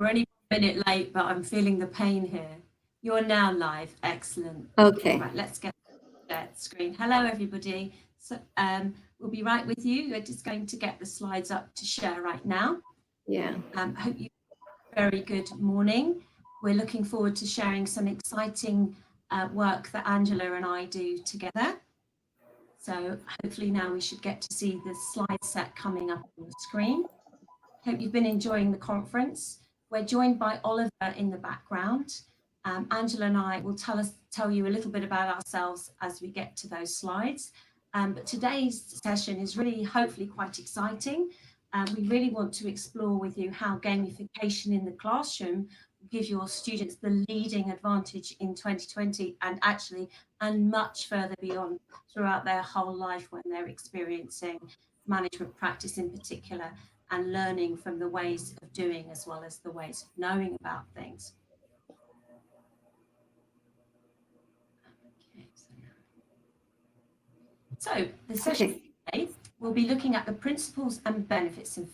We're only a minute late, but I'm feeling the pain here. You're now live. Excellent. Okay. Right, let's get that screen. Hello, everybody. So we'll be right with you. We're just going to get the slides up to share right now. Yeah. Hope you have a very good morning. We're looking forward to sharing some exciting work that Angela and I do together. So hopefully now we should get to see the slide set coming up on the screen. Hope you've been enjoying the conference. We're joined by Oliver in the background. Angela and I will tell you a little bit about ourselves as we get to those slides. But today's session is really hopefully quite exciting. We really want to explore with you how gamification in the classroom will give your students the leading advantage in 2020 and much further beyond throughout their whole life when they're experiencing management practice in particular and learning from the ways of doing as well as the ways of knowing about things. So the session today, we'll be looking at the principles and benefits of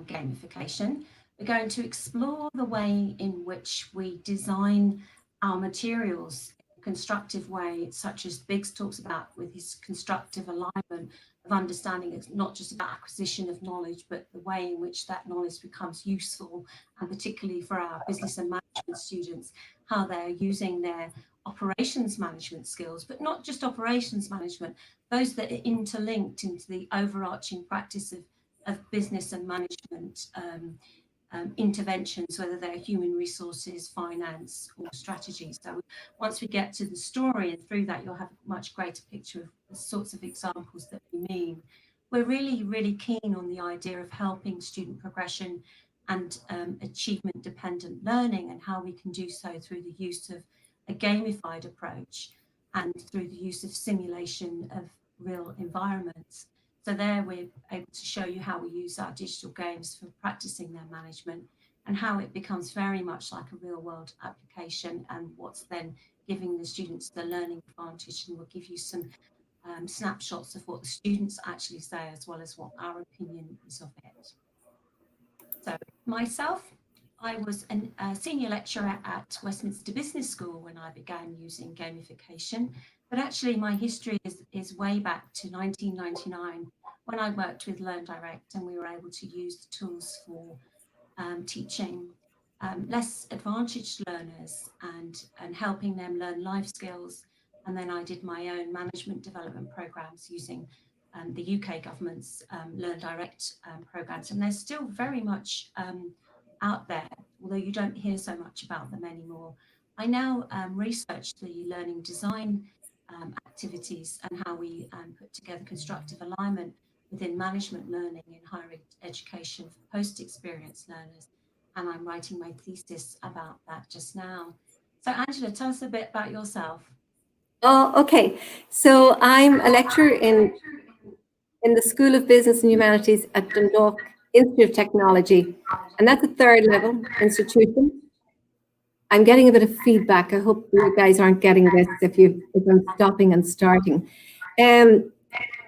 gamification. We're going to explore the way in which we design our materials in a constructive way, such as Biggs talks about with his constructive alignment of understanding. It's not just about acquisition of knowledge, but the way in which that knowledge becomes useful, and particularly for our business and management students, how they're using their operations management skills, but not just operations management, those that are interlinked into the overarching practice of business and management interventions, whether they're human resources, finance, or strategy. So once we get to the story and through that, you'll have a much greater picture of the sorts of examples that we mean. We're really, really keen on the idea of helping student progression and achievement-dependent learning, and how we can do so through the use of a gamified approach and through the use of simulation of real environments. So there we're able to show you how we use our digital games for practicing their management and how it becomes very much like a real world application, and what's then giving the students the learning advantage. And we'll give you some snapshots of what the students actually say as well as what our opinion is of it. So myself, I was a senior lecturer at Westminster Business School when I began using gamification, but actually my history is way back to 1999 when I worked with Learn Direct, and we were able to use the tools for teaching less advantaged learners and helping them learn life skills. And then I did my own management development programs using the UK government's Learn Direct programs, and they're still very much out there, although you don't hear so much about them anymore. I now research the learning design activities and how we put together constructive alignment within management learning in higher education for post-experience learners. And I'm writing my thesis about that just now. So Angela, tell us a bit about yourself. Oh, okay. So I'm a lecturer in the School of Business and Humanities at Dundalk Institute of Technology, and that's a third level institution. I'm getting a bit of feedback. I hope you guys aren't getting this if I'm stopping and starting.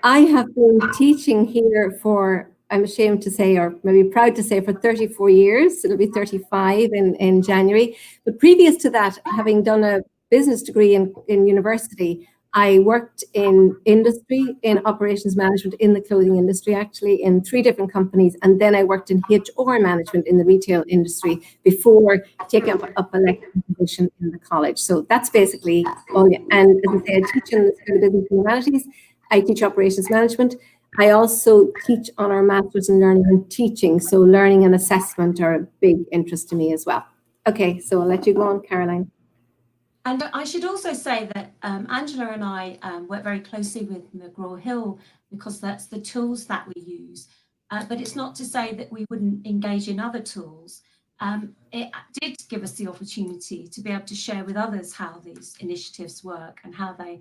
I have been teaching here for, I'm ashamed to say, or maybe proud to say, for 34 years. It'll be 35 in January. But previous to that, having done a business degree in university, I worked in industry, in operations management, in the clothing industry, actually, in 3 different companies. And then I worked in HR management in the retail industry before taking up a lecturing position in the college. So that's basically all. And as I say, I teach in the School of Business and Humanities. I teach operations management. I also teach on our Masters in Learning and Teaching. So learning and assessment are a big interest to me as well. Okay, so I'll let you go on, Caroline. And I should also say that Angela and I work very closely with McGraw-Hill because that's the tools that we use. But it's not to say that we wouldn't engage in other tools. It did give us the opportunity to be able to share with others how these initiatives work and how they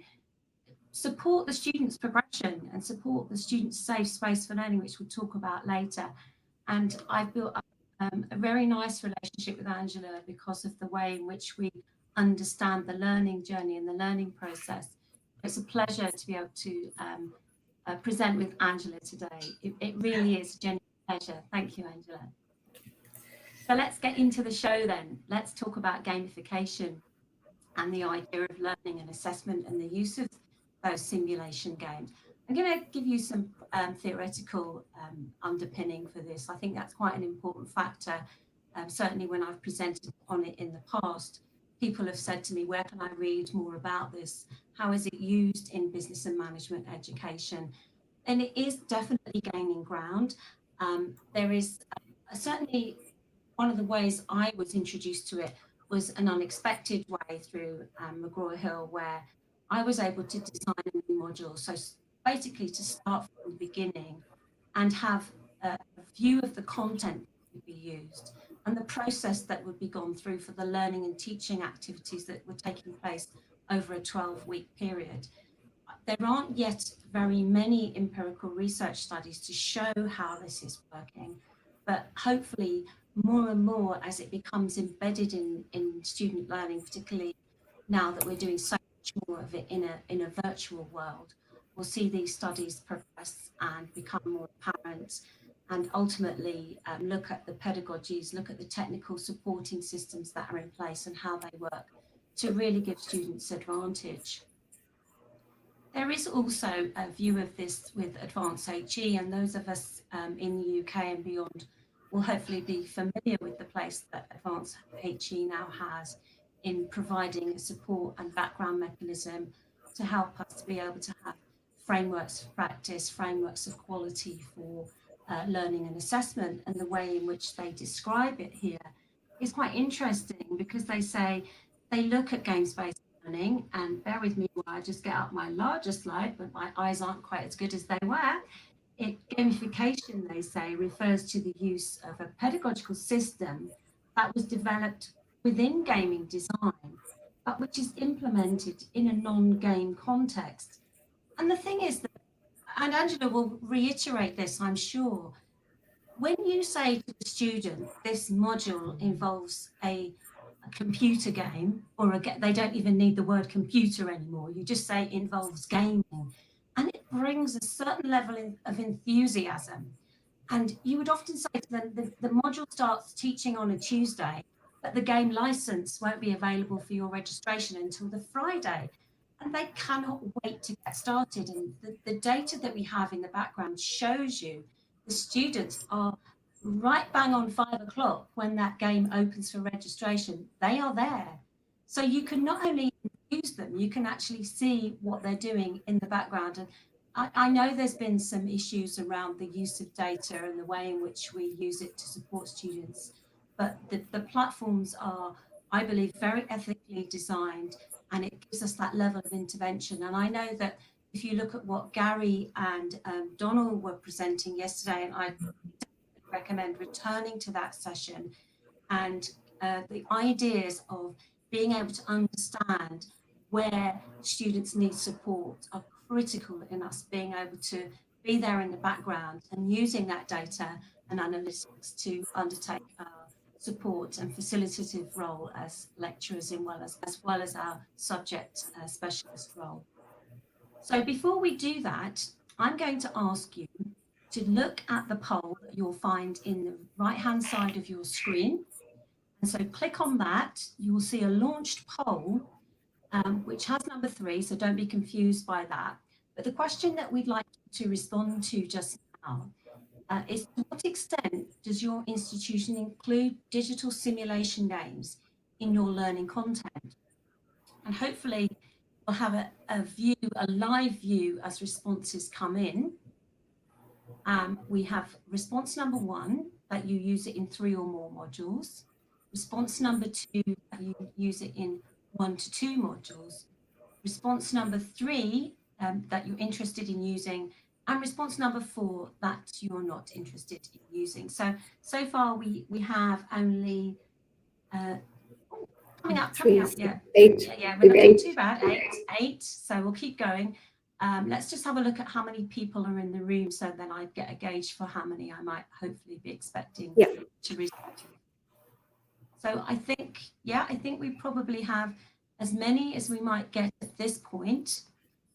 support the students' progression and support the students' safe space for learning, which we'll talk about later. And I've built up a very nice relationship with Angela because of the way in which we understand the learning journey and the learning process. It's a pleasure to be able to present with Angela today. It really is a genuine pleasure. Thank you, Angela. So let's get into the show then. Let's talk about gamification and the idea of learning and assessment and the use of those simulation games. I'm going to give you some theoretical underpinning for this. I think that's quite an important factor. Certainly when I've presented on it in the past, people have said to me, where can I read more about this? How is it used in business and management education? And it is definitely gaining ground. There is certainly one of the ways I was introduced to it was an unexpected way through McGraw-Hill, where I was able to design a new module. So basically to start from the beginning and have a view of the content that would be used and the process that would be gone through for the learning and teaching activities that were taking place over a 12-week period. There aren't yet very many empirical research studies to show how this is working, but hopefully more and more as it becomes embedded in student learning, particularly now that we're doing so much more of it in a virtual world, we'll see these studies progress and become more apparent and ultimately look at the pedagogies, look at the technical supporting systems that are in place and how they work to really give students advantage. There is also a view of this with advanced HE, and those of us in the UK and beyond will hopefully be familiar with the place that advanced HE now has in providing support and background mechanism to help us to be able to have frameworks of practice, frameworks of quality for learning and assessment. And the way in which they describe it here is quite interesting because they say they look at games-based learning, and bear with me while I just get up my larger slide, but my eyes aren't quite as good as they were. Gamification, they say, refers to the use of a pedagogical system that was developed within gaming design, but which is implemented in a non-game context. And the thing is that, and Angela will reiterate this, I'm sure, when you say to the student, this module involves a computer game, or they don't even need the word computer anymore, you just say it involves gaming, and it brings a certain level of enthusiasm. And you would often say to them, the module starts teaching on a Tuesday, but the game license won't be available for your registration until the Friday. And they cannot wait to get started. And the data that we have in the background shows you the students are right bang on 5 o'clock when that game opens for registration. They are there. So you can not only use them, you can actually see what they're doing in the background. And I know there's been some issues around the use of data and the way in which we use it to support students, but the platforms are, I believe, very ethically designed, and it gives us that level of intervention. And I know that if you look at what Gary and Donald were presenting yesterday, and I recommend returning to that session, and the ideas of being able to understand where students need support are critical in us being able to be there in the background and using that data and analytics to undertake our support and facilitative role as lecturers, as well as our subject specialist role. So before we do that, I'm going to ask you to look at the poll that you'll find in the right-hand side of your screen. And so click on that. You will see a launched poll, which has number 3, so don't be confused by that. But the question that we'd like to respond to just now is, to what extent does your institution include digital simulation games in your learning content? And hopefully we'll have a live view as responses come in. We have response number 1, that you use it in 3 or more modules. Response number 2, that you use it in 1 to 2 modules. Response number 3, that you're interested in using. And response number 4, that you're not interested in using. So far we have only, coming up, yeah. 8. Yeah, we're not doing too bad, 8. So we'll keep going. Let's just have a look at how many people are in the room, so then I get a gauge for how many I might hopefully be expecting to respond. So I think we probably have as many as we might get at this point.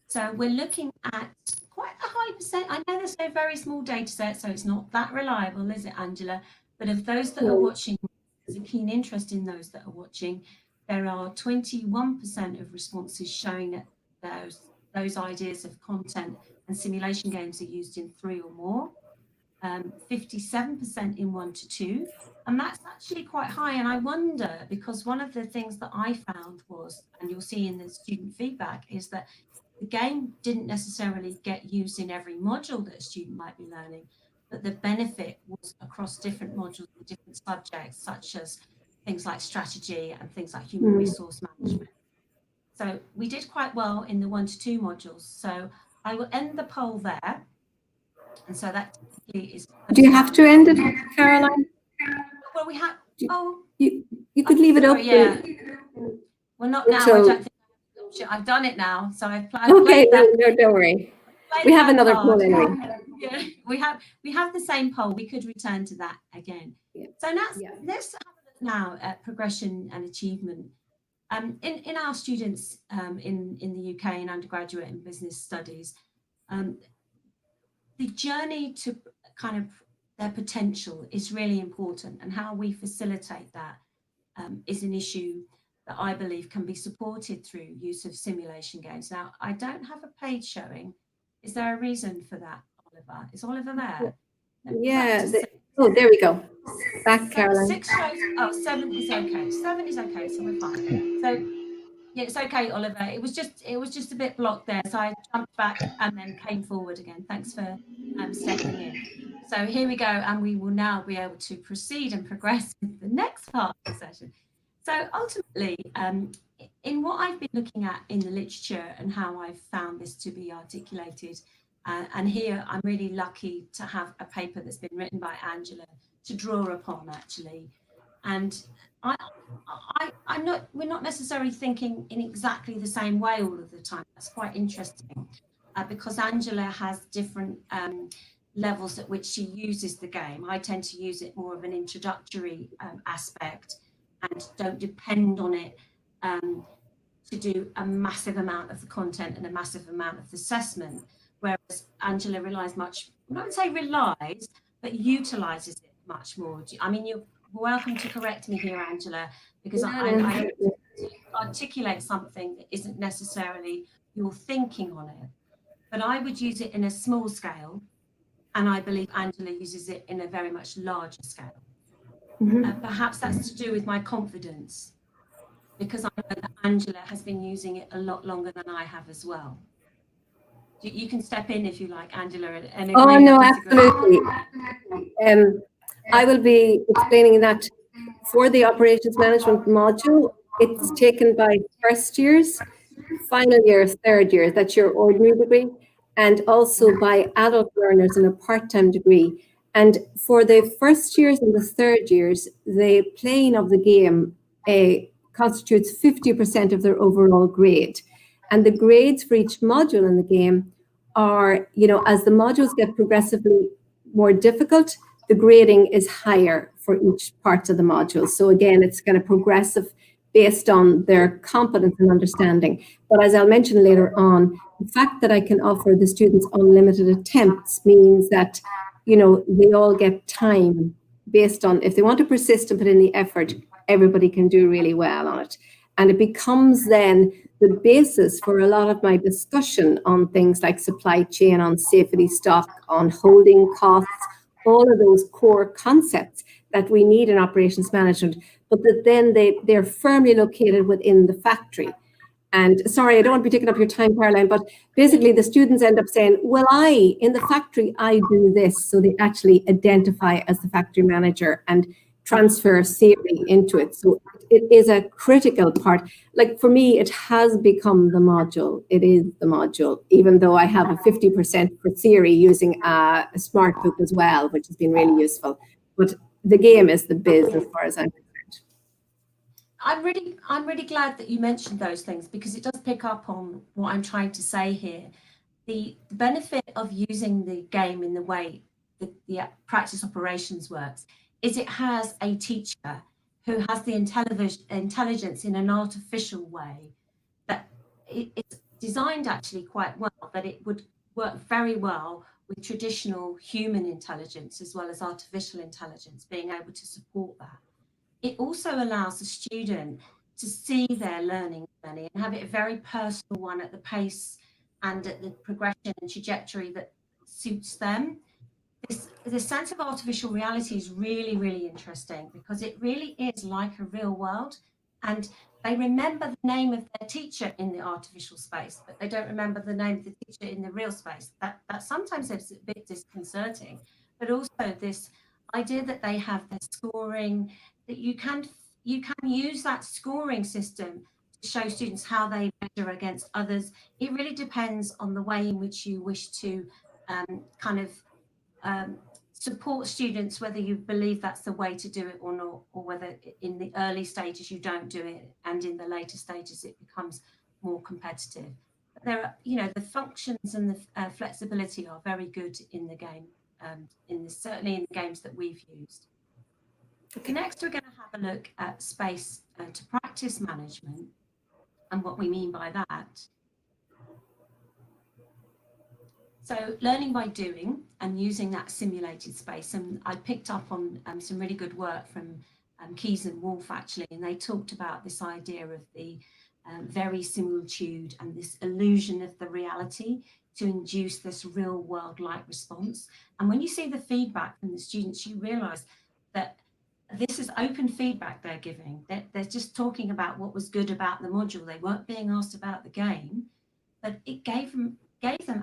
So we're looking at quite a high percent. I know there's a very small data set, so it's not that reliable, is it, Angela? But of those that are watching there's a keen interest in those that are watching, there are 21% of responses showing that those ideas of content and simulation games are used in 3 or more, 57% in 1 to 2, and that's actually quite high. And I wonder, because one of the things that I found was, and you'll see in the student feedback, is that the game didn't necessarily get used in every module that a student might be learning, but the benefit was across different modules and different subjects, such as things like strategy and things like human resource management. So we did quite well in the 1 to 2 modules. So I will end the poll there. And so that typically is... Do you have to end it, Caroline? Well, we have... You could leave it open. Yeah. Well, not now. I don't think I've done it now. So I've played okay, that. No, don't worry. We have another poll anyway. Yeah, we have the same poll. We could return to that again. Yeah. So let's have a look now at progression and achievement. In our students in the UK in undergraduate and business studies, the journey to kind of their potential is really important, and how we facilitate that is an issue that I believe can be supported through use of simulation games. Now, I don't have a page showing. Is there a reason for that, Oliver? Is Oliver there? Yeah. There we go. Back, Caroline. 6 shows. 7 is okay. 7 is okay, so we're fine. So yeah, it's okay, Oliver. It was just a bit blocked there, so I jumped back and then came forward again. Thanks for stepping in. So here we go, and we will now be able to proceed and progress with the next part of the session. So ultimately, in what I've been looking at in the literature and how I've found this to be articulated, and here I'm really lucky to have a paper that's been written by Angela to draw upon, actually. And we're not necessarily thinking in exactly the same way all of the time. That's quite interesting, because Angela has different levels at which she uses the game. I tend to use it more of an introductory aspect, and don't depend on it to do a massive amount of the content and a massive amount of the assessment, whereas Angela relies much, I don't say relies, but utilises it much more. I mean, you're welcome to correct me here, Angela, because I articulate something that isn't necessarily your thinking on it, but I would use it in a small scale, and I believe Angela uses it in a very much larger scale. Perhaps that's to do with my confidence, because I know that Angela has been using it a lot longer than I have as well. You can step in if you like, Angela. And oh, no, absolutely. I will be explaining that for the operations management module, it's taken by first years, final years, third years, that's your ordinary degree, and also by adult learners in a part-time degree. And for the first years and the third years, the playing of the game constitutes 50% of their overall grade. And the grades for each module in the game are, as the modules get progressively more difficult, the grading is higher for each part of the module. So again, it's kind of progressive based on their competence and understanding. But as I'll mention later on, the fact that I can offer the students unlimited attempts means that, they all get time based on, if they want to persist and put in the effort, everybody can do really well on it. And it becomes then the basis for a lot of my discussion on things like supply chain, on safety stock, on holding costs, all of those core concepts that we need in operations management, but that then they're firmly located within the factory. And sorry, I don't want to be taking up your time, Caroline, but basically the students end up saying, well, in the factory, I do this. So they actually identify as the factory manager and transfer theory into it. So it is a critical part. Like for me, it has become the module. It is the module, even though I have a 50% for theory using a smart book as well, which has been really useful. But the game is the biz as far as I'm concerned. I'm really glad that you mentioned those things, because it does pick up on what I'm trying to say here. The benefit of using the game in the way that the practice operations works is it has a teacher who has the intelligence in an artificial way that it's designed actually quite well, that it would work very well with traditional human intelligence as well as artificial intelligence, being able to support that. it also allows the student to see their learning journey and have it a very personal one at the pace and at the progression and trajectory that suits them. This sense of artificial reality is really, really interesting because it really is like a real world, and they remember the name of their teacher in the artificial space, but they don't remember the name of the teacher in the real space. That sometimes is a bit disconcerting, but also this idea that they have their scoring, that you can use that scoring system to show students how they measure against others. It really depends on the way in which you wish to kind of support students, whether you believe that's the way to do it or not, or whether in the early stages you don't do it and in the later stages it becomes more competitive. But there are, the functions and the flexibility are very good in the game, certainly in the games that we've used. Okay. Next, we're going to have a look at space to practice management and what we mean by that. So learning by doing and using that simulated space. And I picked up on some really good work from Keyes and Wolf, actually, and they talked about this idea of the verisimilitude and this illusion of the reality to induce this real world-like response. And when you see the feedback from the students, you realise that this is open feedback they're giving. They're just talking about what was good about the module. They weren't being asked about the game, but it gave them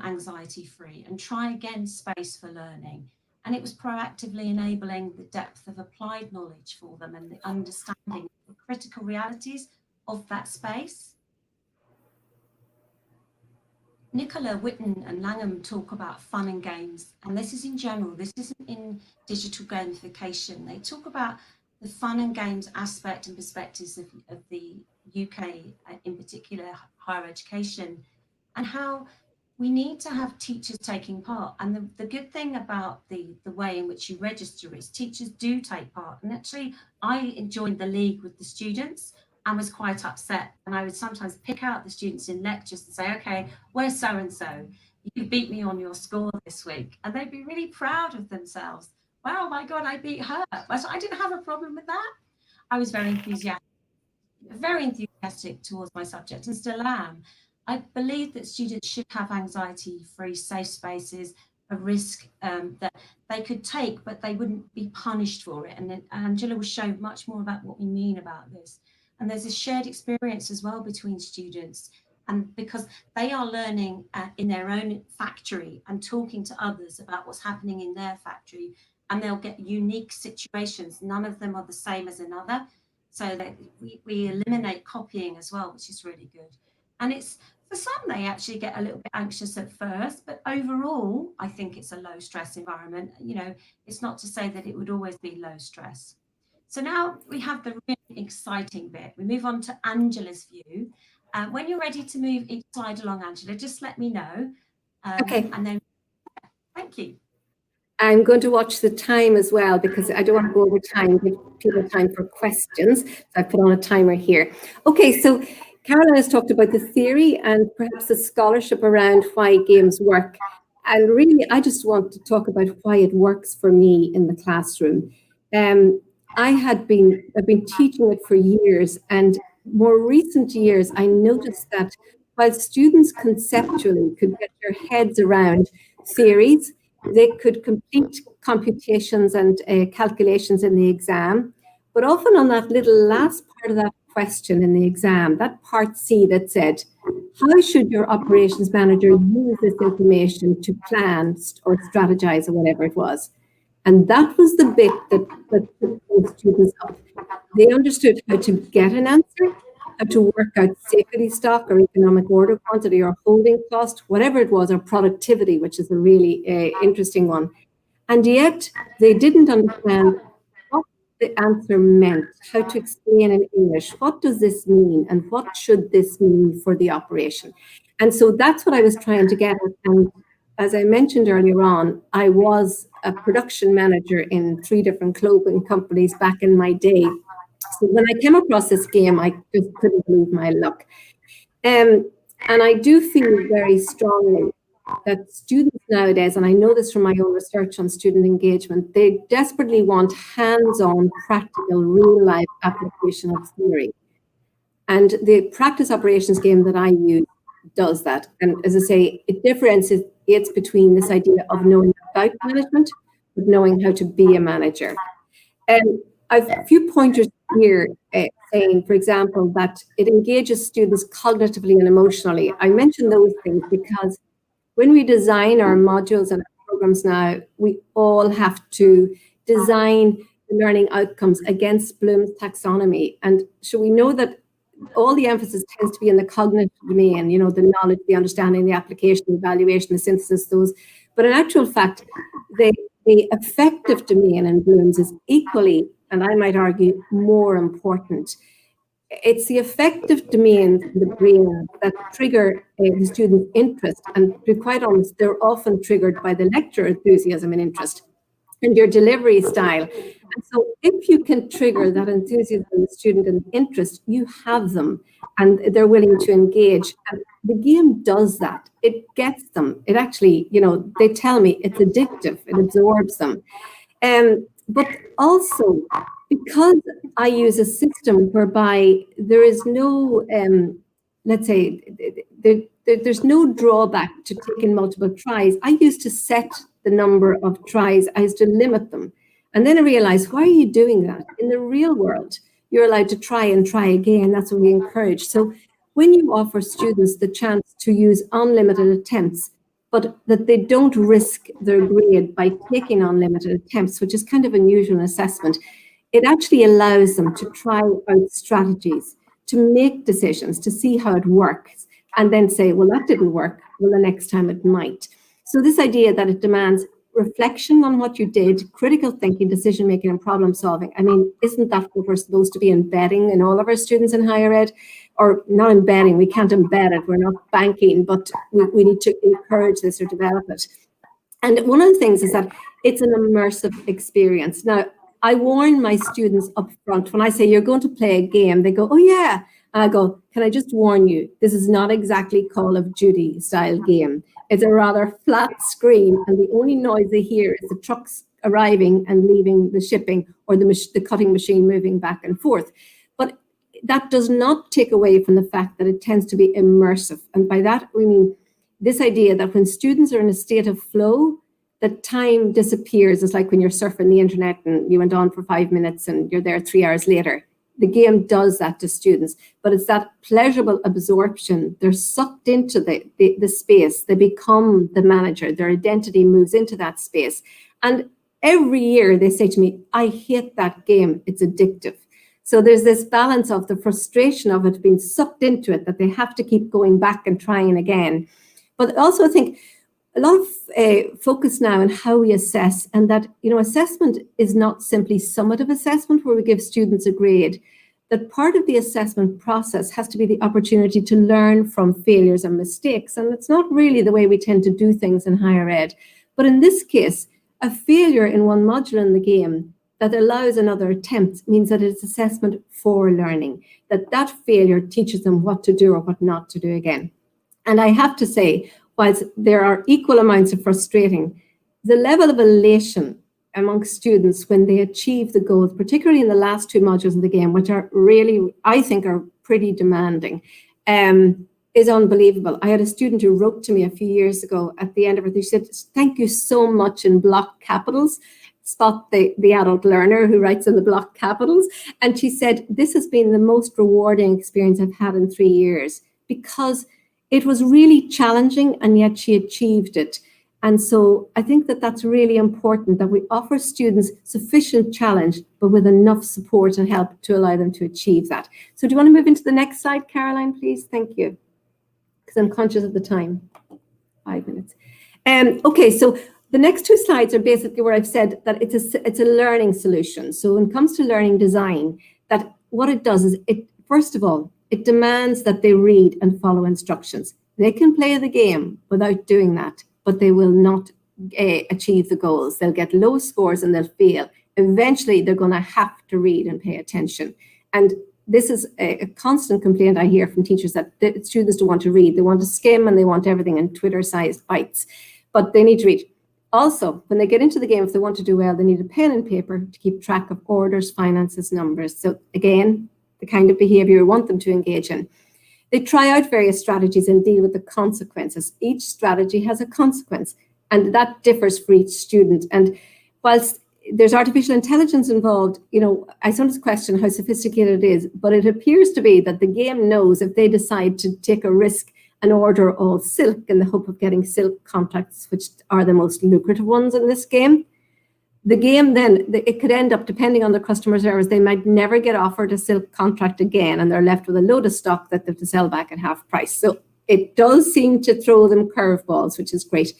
anxiety-free and try again space for learning. And it was proactively enabling the depth of applied knowledge for them and the understanding of the critical realities of that space. Nicola, Witten and Langham talk about fun and games, and this is in general, this isn't in digital gamification. They talk about the fun and games aspect and perspectives of the UK, in particular higher education, and how we need to have teachers taking part. And the good thing about the way in which you register is teachers do take part. And actually, I joined the league with the students and was quite upset. And I would sometimes pick out the students in lectures and say, okay, where's so-and-so? You beat me on your score this week. And they'd be really proud of themselves. Wow, my God, I beat her. But I didn't have a problem with that. I was very enthusiastic towards my subject and still am. I believe that students should have anxiety-free safe spaces, a risk that they could take, but they wouldn't be punished for it. And Angela will show much more about what we mean about this. And there's a shared experience as well between students, and because they are learning in their own factory and talking to others about what's happening in their factory, and they'll get unique situations. None of them are the same as another. So that we eliminate copying as well, which is really good. And it's, for some, they actually get a little bit anxious at first, but overall, I think it's a low stress environment. It's not to say that it would always be low stress. So now we have the really exciting bit. We move on to Angela's view. When you're ready to move each slide along, Angela, just let me know. Okay. And then, thank you. I'm going to watch the time as well because I don't want to go over time, give people time for questions. So I put on a timer here. Okay, so Caroline has talked about the theory and perhaps the scholarship around why games work. And really, I just want to talk about why it works for me in the classroom. I've been teaching it for years, and more recent years, I noticed that while students conceptually could get their heads around theories, they could complete computations and calculations in the exam, but often on that little last part of that question in the exam, that part C that said, how should your operations manager use this information to plan or strategize or whatever it was? And that was the bit that took students up. They understood how to get an answer, how to work out safety stock or economic order quantity or holding cost, whatever it was, or productivity, which is a really interesting one. And yet they didn't understand what the answer meant, how to explain in English, what does this mean and what should this mean for the operation? And so that's what I was trying to get at. And as I mentioned earlier on, I was a production manager in 3 different clothing companies back in my day. So when I came across this game, I just couldn't believe my luck. And I do feel very strongly that students nowadays, and I know this from my own research on student engagement, they desperately want hands-on, practical, real-life application of theory. And the practice operations game that I use does that. And as I say, it differentiates between this idea of knowing about management, but knowing how to be a manager. And I've a few pointers here saying, for example, that it engages students cognitively and emotionally. I mention those things because when we design our modules and our programs now, we all have to design the learning outcomes against Bloom's taxonomy. And so we know that all the emphasis tends to be in the cognitive domain, you know, the knowledge, the understanding, the application, the evaluation, the synthesis, those. But in actual fact, the affective domain in Bloom's is equally, and I might argue, more important. It's the affective domains in the brain that trigger the student's interest. And to be quite honest, they're often triggered by the lecture enthusiasm and interest and your delivery style. And so if you can trigger that enthusiasm in the student and interest, you have them and they're willing to engage. And the game does that. It gets them. It actually, you know, they tell me it's addictive. It absorbs them. But also, because I use a system whereby there is no, let's say, there's no drawback to taking multiple tries. I used to set the number of tries. I used to limit them. And then I realized, why are you doing that? In the real world, you're allowed to try and try again. That's what we encourage. So when you offer students the chance to use unlimited attempts, but that they don't risk their grade by taking unlimited attempts, which is kind of unusual in assessment, it actually allows them to try out strategies, to make decisions, to see how it works, and then say, well, that didn't work. Well, the next time it might. So this idea that it demands reflection on what you did, critical thinking, decision-making, and problem-solving. I mean, isn't that what we're supposed to be embedding in all of our students in higher ed? Or not embedding, we can't embed it, we're not banking, but we need to encourage this or develop it. And one of the things is that it's an immersive experience. Now, I warn my students up front, when I say you're going to play a game, they go, oh yeah. And I go, can I just warn you, this is not exactly Call of Duty style game. It's a rather flat screen, and the only noise they hear is the trucks arriving and leaving the shipping, or the cutting machine moving back and forth. But that does not take away from the fact that it tends to be immersive. And by that, we mean this idea that when students are in a state of flow, that time disappears. It's like when you're surfing the internet and you went on for 5 minutes and you're there 3 hours later. The game does that to students, but it's that pleasurable absorption. They're sucked into the space. They become the manager. Their identity moves into that space. And every year they say to me, I hate that game. It's addictive. So there's this balance of the frustration of it being sucked into it, that they have to keep going back and trying again. But also I think a lot of focus now on how we assess, and that, you know, assessment is not simply summative assessment where we give students a grade. That part of the assessment process has to be the opportunity to learn from failures and mistakes. And it's not really the way we tend to do things in higher ed. But in this case, a failure in one module in the game that allows another attempt means that it's assessment for learning, that failure teaches them what to do or what not to do again. And I have to say, whilst there are equal amounts of frustrating, the level of elation amongst students when they achieve the goals, particularly in the last two modules of the game, which are really, I think, are pretty demanding, is unbelievable. I had a student who wrote to me a few years ago at the end of it. She said, thank you so much in block capitals. Spot the adult learner who writes in the block capitals. And she said, this has been the most rewarding experience I've had in 3 years, because it was really challenging and yet she achieved it. And so I think that that's really important, that we offer students sufficient challenge, but with enough support and help to allow them to achieve that. So do you want to move into the next slide, Caroline, please? Thank you. Because I'm conscious of the time. 5 minutes. Okay, so the next two slides are basically where I've said that it's a learning solution. So when it comes to learning design, that what it does is it, first of all, it demands that they read and follow instructions. They can play the game without doing that, but they will not achieve the goals. They'll get low scores and they'll fail. Eventually, they're going to have to read and pay attention. And this is a constant complaint I hear from teachers, that the students don't want to read. They want to skim and they want everything in Twitter-sized bites, but they need to read. Also, when they get into the game, if they want to do well, they need a pen and paper to keep track of orders, finances, numbers. So again, the kind of behavior you want them to engage in. They try out various strategies and deal with the consequences. Each strategy has a consequence, and that differs for each student. And whilst there's artificial intelligence involved, I sometimes question how sophisticated it is, but it appears to be that the game knows if they decide to take a risk and order all silk in the hope of getting silk contracts, which are the most lucrative ones in this game, the game then, it could end up, depending on the customer service, they might never get offered a silk contract again, and they're left with a load of stock that they have to sell back at half price. So it does seem to throw them curveballs, which is great.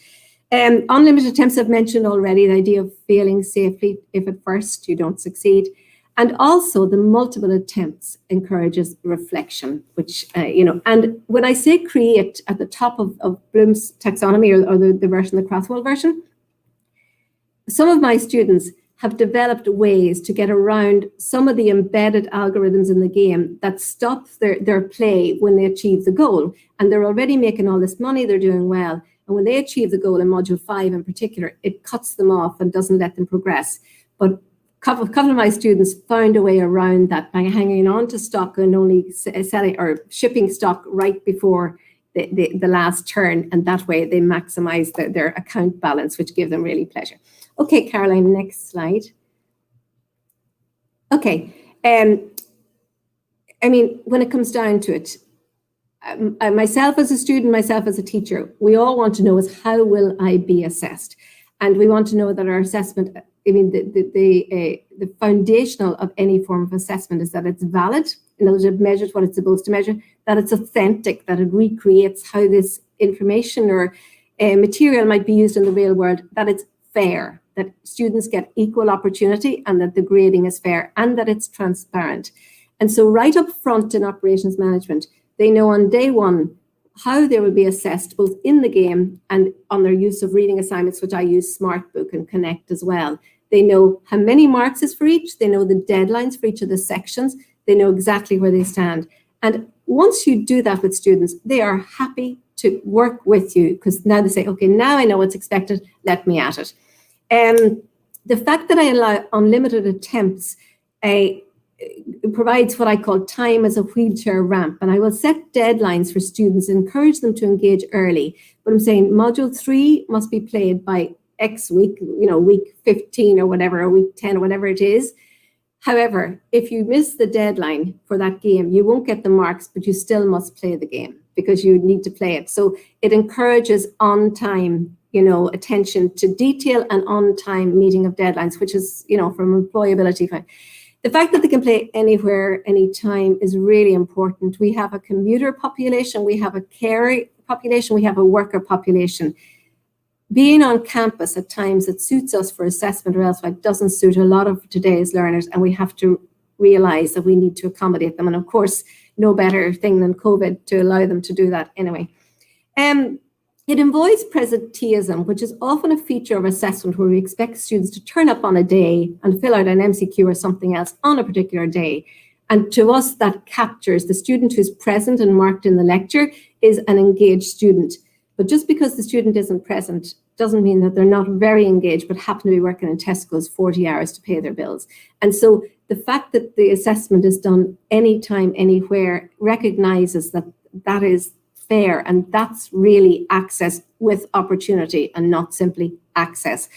Unlimited attempts I've mentioned already, the idea of failing safely if at first you don't succeed. And also the multiple attempts encourages reflection, which, and when I say create at the top of Bloom's taxonomy, or the version, the Krathwohl version, some of my students have developed ways to get around some of the embedded algorithms in the game that stop their play when they achieve the goal. And they're already making all this money, they're doing well. And when they achieve the goal in Module 5 in particular, it cuts them off and doesn't let them progress. But a couple of my students found a way around that by hanging on to stock and only selling or shipping stock right before the last turn. And that way they maximize their account balance, which gave them really pleasure. Okay, Caroline, next slide. Okay, when it comes down to it, myself as a student, myself as a teacher, we all want to know is how will I be assessed? And we want to know that our assessment, the foundational of any form of assessment is that it's valid, in other words, it measures what it's supposed to measure, that it's authentic, that it recreates how this information or material might be used in the real world, that it's fair, that students get equal opportunity and that the grading is fair and that it's transparent. And so right up front in operations management, they know on day one how they will be assessed both in the game and on their use of reading assignments, which I use SmartBook and Connect as well. They know how many marks is for each, they know the deadlines for each of the sections, they know exactly where they stand. And once you do that with students, they are happy to work with you because now they say, okay, now I know what's expected, let me at it. The fact that I allow unlimited attempts provides what I call time as a wheelchair ramp, and I will set deadlines for students, encourage them to engage early. But I'm saying module 3 must be played by X week, week 15 or whatever, or week 10 or whatever it is. However, if you miss the deadline for that game, you won't get the marks, but you still must play the game because you need to play it. So it encourages on time, attention to detail and on time meeting of deadlines, which is, from employability. The fact that they can play anywhere, anytime is really important. We have a commuter population, we have a carer population, we have a worker population. Being on campus at times that suits us for assessment or else it doesn't suit a lot of today's learners, and we have to realize that we need to accommodate them. And of course, no better thing than COVID to allow them to do that anyway. It avoids presenteeism, which is often a feature of assessment where we expect students to turn up on a day and fill out an MCQ or something else on a particular day. And to us, that captures the student who's present and marked in the lecture is an engaged student. But just because the student isn't present doesn't mean that they're not very engaged, but happen to be working in Tesco's 40 hours to pay their bills. And so the fact that the assessment is done anytime, anywhere, recognizes that that is fair, and that's really access with opportunity and not simply access.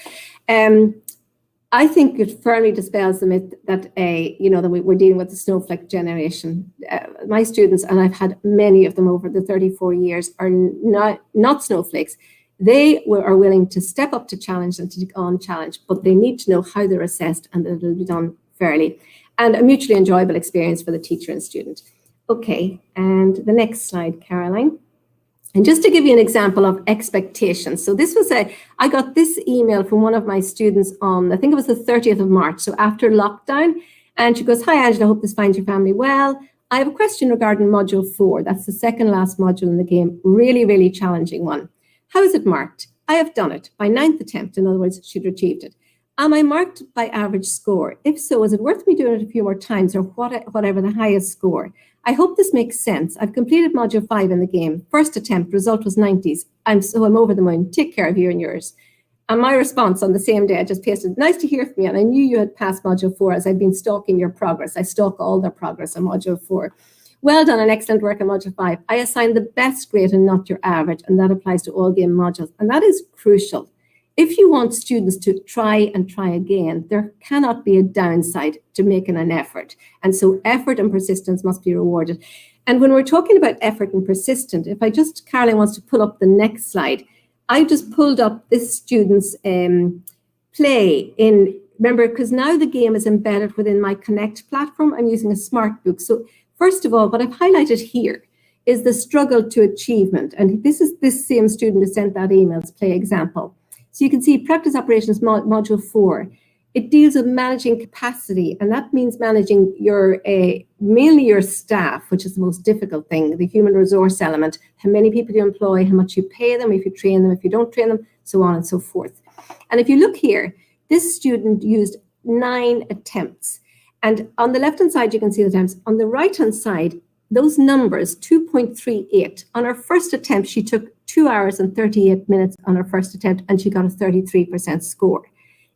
I think it firmly dispels the myth that that we're dealing with the snowflake generation. My students, and I've had many of them over the 34 years, are not snowflakes. They are willing to step up to challenge and to take on challenge, but they need to know how they're assessed and that it'll be done fairly. And a mutually enjoyable experience for the teacher and student. Okay, and the next slide, Caroline. And just to give you an example of expectations. So this was I got this email from one of my students on, I think it was the 30th of March, so after lockdown. And she goes, "Hi, Angela, hope this finds your family well. I have a question regarding module 4. That's the second last module in the game. Really, really challenging one. How is it marked? I have done it by 9th attempt. In other words, she'd achieved it. Am I marked by average score? If so, is it worth me doing it a few more times or whatever the highest score? I hope this makes sense. I've completed module 5 in the game. First attempt, result was 90s. I'm over the moon. Take care of you and yours. And my response on the same day, I just pasted, nice to hear from you. And I knew you had passed module 4 as I'd been stalking your progress. I stalk all their progress on module 4. Well done and excellent work on module 5. I assigned the best grade and not your average. And that applies to all game modules. And that is crucial. If you want students to try and try again, there cannot be a downside to making an effort. And so effort and persistence must be rewarded. And when we're talking about effort and persistence, if Caroline wants to pull up the next slide, I just pulled up this student's play in, remember, because now the game is embedded within my Connect platform. I'm using a smart book. So first of all, what I've highlighted here is the struggle to achievement. And this is this same student who sent that email's play example. So you can see practice operations module 4. It deals with managing capacity, and that means managing your mainly your staff, which is the most difficult thing, the human resource element, how many people you employ, how much you pay them, if you train them, if you don't train them, so on and so forth. And if you look here, this student used 9 attempts. And on the left-hand side, you can see the attempts. On the right-hand side, those numbers, 2.38. On her first attempt, she took 2 hours and 38 minutes on her first attempt, and she got a 33% score.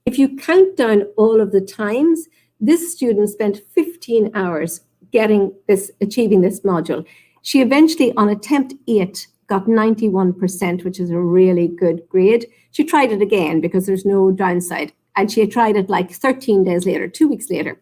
If you count down all of the times, this student spent 15 hours achieving this module. She eventually, on attempt 8, got 91%, which is a really good grade. She tried it again because there's no downside. And she tried it like 13 days later, 2 weeks later.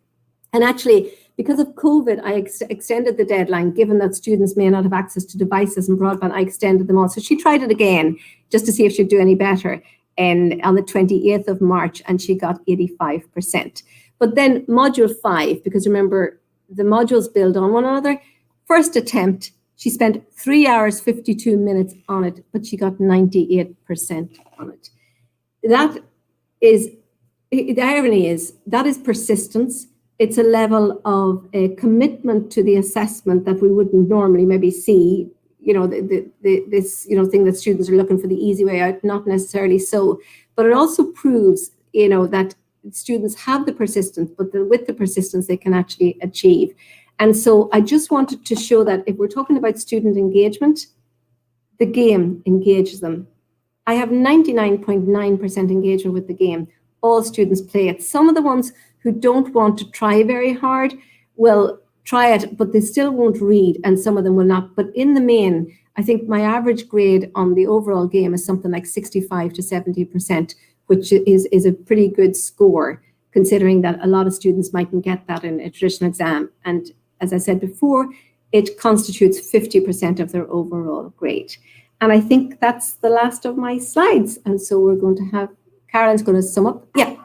And actually, because of COVID, I extended the deadline, given that students may not have access to devices and broadband, I extended them all. So she tried it again, just to see if she'd do any better, on the 28th of March, and she got 85%. But then module 5, because remember, the modules build on one another. First attempt, she spent 3 hours, 52 minutes on it, but she got 98% on it. The irony is, that is persistence. It's a level of a commitment to the assessment that we wouldn't normally maybe see, this thing that students are looking for the easy way out, not necessarily so. But it also proves, that students have the persistence, but with the persistence, they can actually achieve. And so I just wanted to show that if we're talking about student engagement, the game engages them. I have 99.9% engagement with the game. All students play it. Some of the ones who don't want to try very hard will try it, but they still won't read, and some of them will not. But in the main, I think my average grade on the overall game is something like 65 to 70%, which is a pretty good score, considering that a lot of students mightn't get that in a traditional exam. And as I said before, it constitutes 50% of their overall grade. And I think that's the last of my slides. And so we're going to have, Caroline's going to sum up. Yeah.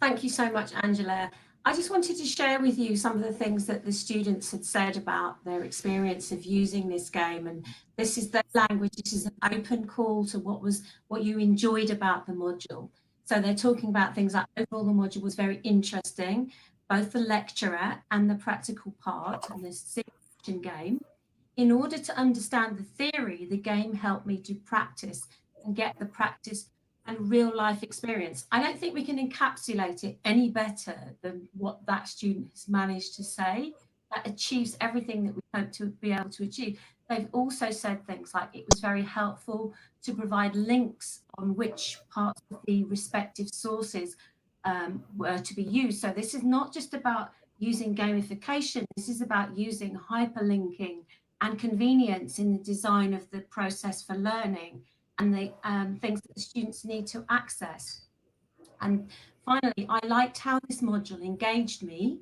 Thank you so much, Angela. I just wanted to share with you some of the things that the students had said about their experience of using this game. And this is their language. This is an open call to what you enjoyed about the module. So they're talking about things like overall the module was very interesting, both the lecturer and the practical part and the simulation game. In order to understand the theory, the game helped me to practice and get the practice and real life experience. I don't think we can encapsulate it any better than what that student has managed to say. That achieves everything that we hope to be able to achieve. They've also said things like it was very helpful to provide links on which parts of the respective sources were to be used. So this is not just about using gamification, this is about using hyperlinking and convenience in the design of the process for learning and the things that the students need to access. And finally, I liked how this module engaged me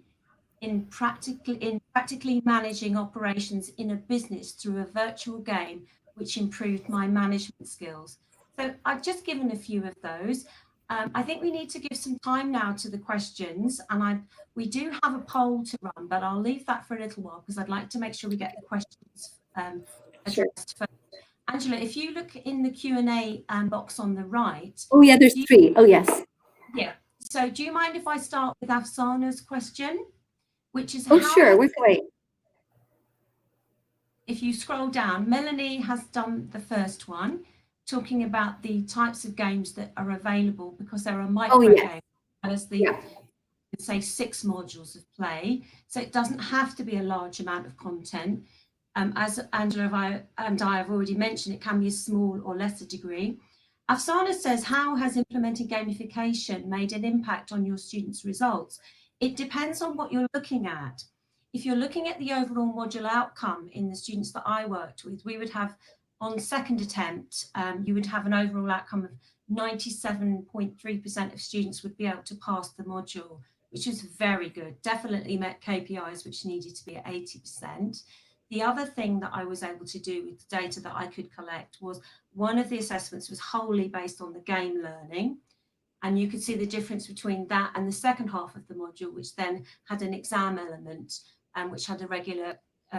in practically managing operations in a business through a virtual game, which improved my management skills. So I've just given a few of those. I think we need to give some time now to the questions, and we do have a poll to run, but I'll leave that for a little while because I'd like to make sure we get the questions addressed first. Angela, if you look in the Q&A box on the right. Oh yeah, there's 3. Oh yes. Yeah. So do you mind if I start with Afsana's question, which is sure, we're great. If you scroll down, Melanie has done the first one. talking about the types of games that are available, because there are Oh, micro yes. games as the Yeah. say 6 modules of play, so it doesn't have to be a large amount of content. As Angela and I have already mentioned, it can be a small or lesser degree. Afsana says, how has implementing gamification made an impact on your students' results? It depends on what you're looking at. If you're looking at the overall module outcome in the students that I worked with, we would have on second attempt, you would have an overall outcome of 97.3% of students would be able to pass the module, which is very good. Definitely met KPIs, which needed to be at 80%. The other thing that I was able to do with the data that I could collect was one of the assessments was wholly based on the game learning. And you could see the difference between that and the second half of the module, which then had an exam element, which had a regular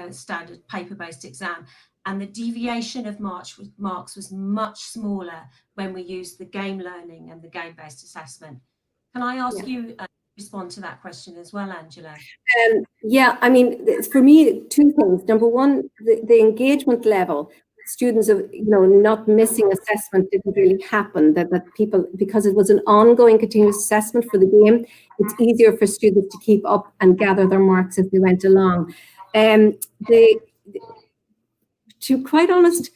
standard paper-based exam. And the deviation of marks was much smaller when we used the game learning and the game-based assessment. Can I ask you respond to that question as well, Angela? Yeah, I mean, for me, 2 things. Number one, the engagement level. Students of, not missing assessment didn't really happen. That people, because it was an ongoing continuous assessment for the game, it's easier for students to keep up and gather their marks as they went along. To quite honest,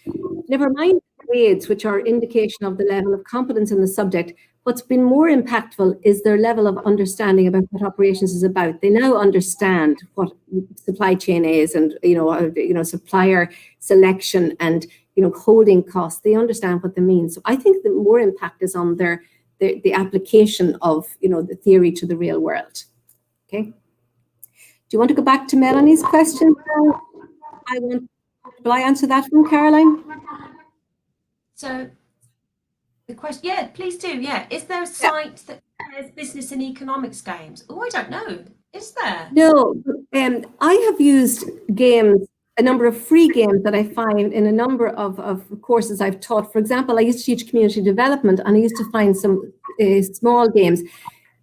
never mind grades, which are indication of the level of competence in the subject. What's been more impactful is their level of understanding about what operations is about. They now understand what supply chain is, and supplier selection, and holding costs. They understand what they mean. So I think the more impact is on the application of the theory to the real world. Okay. Do you want to go back to Melanie's question? Will I answer that one, Caroline? So the question, yeah, please do. Yeah, is there a site that has business and economics games? Oh, I don't know. Is there? No, I have used games, a number of free games that I find in a number of courses I've taught. For example, I used to teach community development, and I used to find some small games.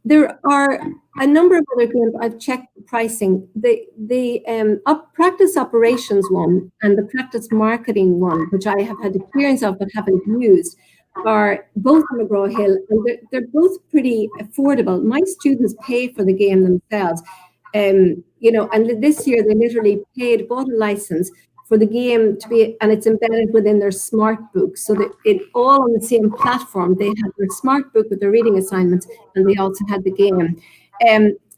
There are a number of other games. I've checked the pricing. The practice operations one and the practice marketing one, which I have had experience of but haven't used, are both on McGraw-Hill, and they're both pretty affordable. My students pay for the game themselves, and this year they literally bought a license for the game to be, and it's embedded within their smart book, so that it all on the same platform. They had their smart book with their reading assignments, and they also had the game.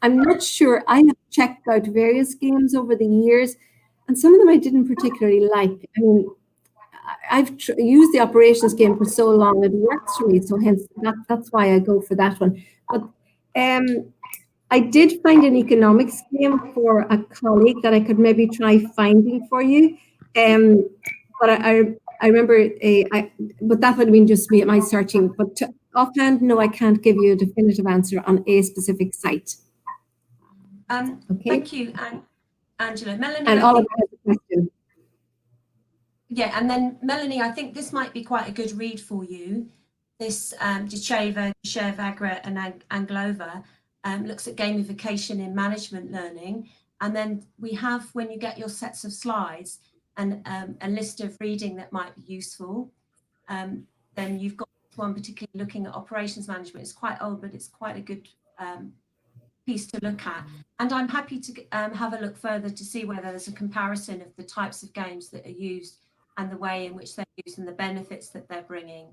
I'm not sure. I have checked out various games over the years, and some of them I didn't particularly like. I mean, I've used the operations game for so long, it works for me, so hence that's why I go for that one. But I did find an economics game for a colleague that I could maybe try finding for you. But I remember, but that would have been just me at my searching. But offhand, no, I can't give you a definitive answer on a specific site. Okay. Thank you, Angela. Melanie, and Oliver has a question. Yeah, and then Melanie, I think this might be quite a good read for you. This Decheva, Vagra, and Anglova looks at gamification in management learning. And then we have, when you get your sets of slides, and a list of reading that might be useful. Then you've got one particularly looking at operations management. It's quite old, but it's quite a good piece to look at. And I'm happy to have a look further to see whether there's a comparison of the types of games that are used and the way in which they're used and the benefits that they're bringing.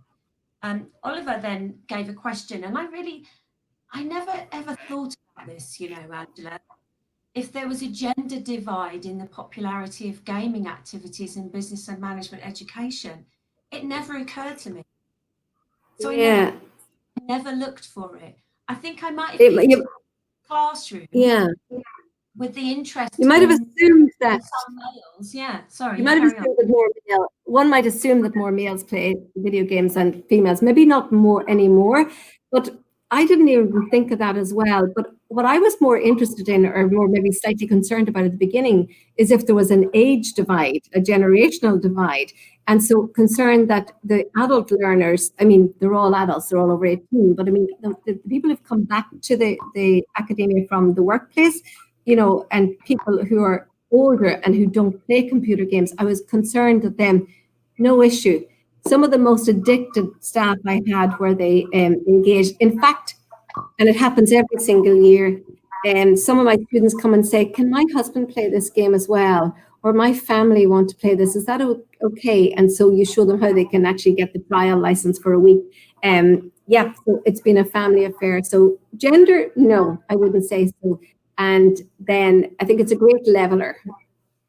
Oliver then gave a question, and I never ever thought about this, Angela. If there was a gender divide in the popularity of gaming activities in business and management education, it never occurred to me. So I never looked for it. I think I might have been in the classroom with the interest. You might have assumed that some males. Yeah, sorry. You might have assumed that more male. One might assume that more males play video games than females. Maybe not more anymore, but I didn't even think of that as well. But what I was more interested in, or more maybe slightly concerned about at the beginning, is if there was an age divide, a generational divide. And so concerned that the adult learners, I mean, they're all adults, they're all over 18, but I mean, the people who've come back to the academia from the workplace, and people who are older and who don't play computer games, I was concerned that them, no issue. some of the most addicted staff I had where they engaged. In fact, and it happens every single year, some of my students come and say, can my husband play this game as well? Or my family want to play this, is that okay? And so you show them how they can actually get the trial license for a week. Yeah, so it's been a family affair. So gender, no, I wouldn't say so. And then I think it's a great leveler,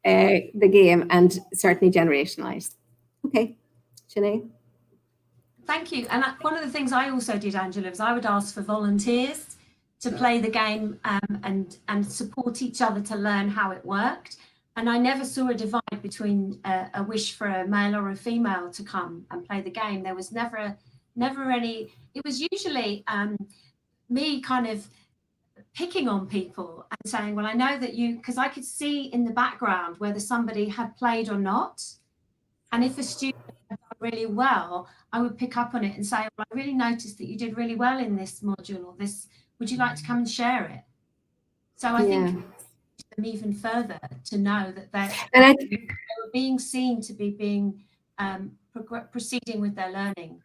the game, and certainly generationalized. Okay, Sinead. Thank you. And one of the things I also did, Angela, was I would ask for volunteers to play the game and support each other to learn how it worked. And I never saw a divide between a wish for a male or a female to come and play the game. There was never any, it was usually me kind of picking on people and saying, well, I know that you, because I could see in the background whether somebody had played or not. And if a student had done really well, I would pick up on it and say, well, I really noticed that you did really well in this module, or this, would you like to come and share it? So I think them even further to know that they were being seen to be being proceeding with their learning.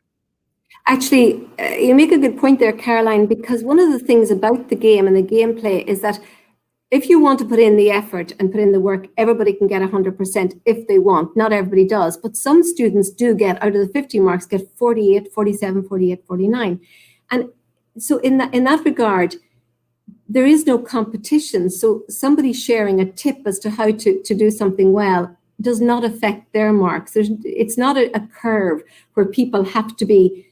Actually, you make a good point there, Caroline, because one of the things about the game and the gameplay is that if you want to put in the effort and put in the work, everybody can get 100% if they want. Not everybody does, but some students do get, out of the 50 marks, get 48, 47, 48, 49. And so in that regard, there is no competition. So somebody sharing a tip as to how to do something well does not affect their marks. It's not a curve where people have to be,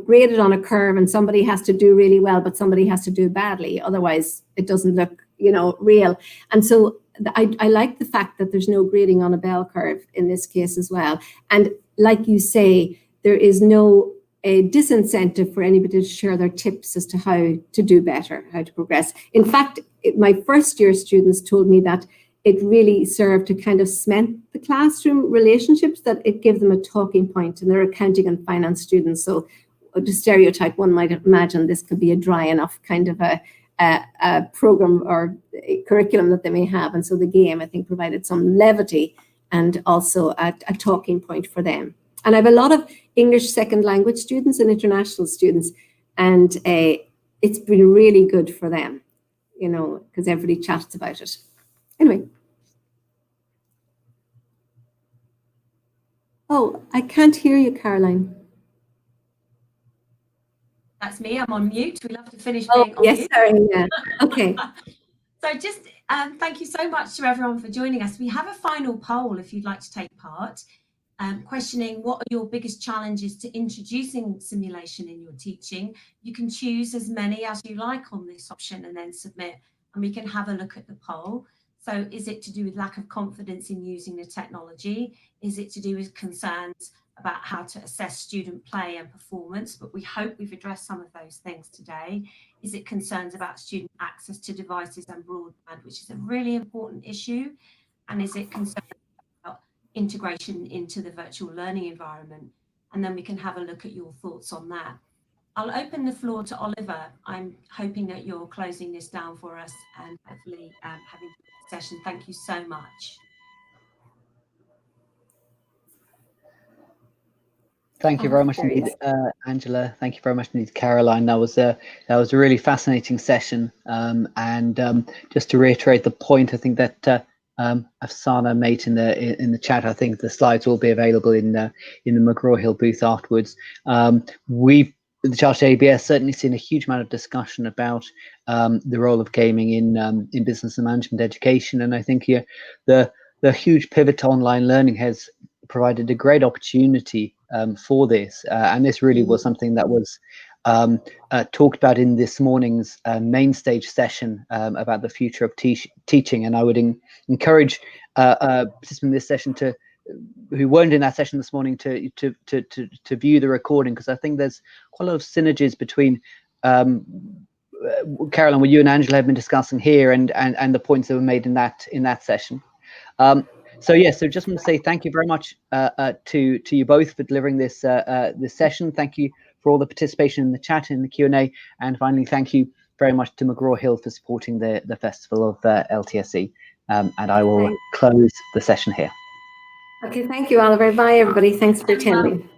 graded on a curve and somebody has to do really well, but somebody has to do badly. Otherwise, it doesn't look, real. And so I like the fact that there's no grading on a bell curve in this case as well. And like you say, there is no disincentive for anybody to share their tips as to how to do better, how to progress. In fact, my first year students told me that it really served to kind of cement the classroom relationships, that it gave them a talking point, and they're accounting and finance students. So to stereotype, one might imagine this could be a dry enough kind of a program or a curriculum that they may have. And so the game, I think, provided some levity and also a talking point for them. And I have a lot of English second language students and international students, and it's been really good for them, because everybody chats about it. Anyway. Oh, I can't hear you, Caroline. That's me. I'm on mute. We love to finish being on mute. Sorry, yeah. Okay. So just thank you so much to everyone for joining us. We have a final poll if you'd like to take part, questioning what are your biggest challenges to introducing simulation in your teaching. You can choose as many as you like on this option and then submit, and we can have a look at the poll. So is it to do with lack of confidence in using the technology? Is it to do with concerns about how to assess student play and performance? But we hope we've addressed some of those things today. Is it concerns about student access to devices and broadband, which is a really important issue? And is it concerns about integration into the virtual learning environment? And then we can have a look at your thoughts on that. I'll open the floor to Oliver. I'm hoping that you're closing this down for us and hopefully having a session. Thank you so much. Thank you very much indeed, Angela. Thank you very much indeed, Caroline. That was a really fascinating session. Just to reiterate the point, I think that Afsana made in the chat. I think the slides will be available in the McGraw-Hill booth afterwards. The Chartered ABS certainly seen a huge amount of discussion about the role of gaming in business and management education, and I think here the huge pivot to online learning has provided a great opportunity for this, and this really was something that was talked about in this morning's main stage session about the future of teaching. And I would encourage participants in this session who weren't in that session this morning to view the recording, because I think there's quite a lot of synergies between Caroline, what you and Angela have been discussing here, and the points that were made in that session. So just want to say thank you very much to you both for delivering this session. Thank you for all the participation in the chat and the Q&A, and finally thank you very much to McGraw-Hill for supporting the Festival of LTSE. And I will close the session here. Okay, thank you, Oliver. Bye, everybody. Thanks for attending.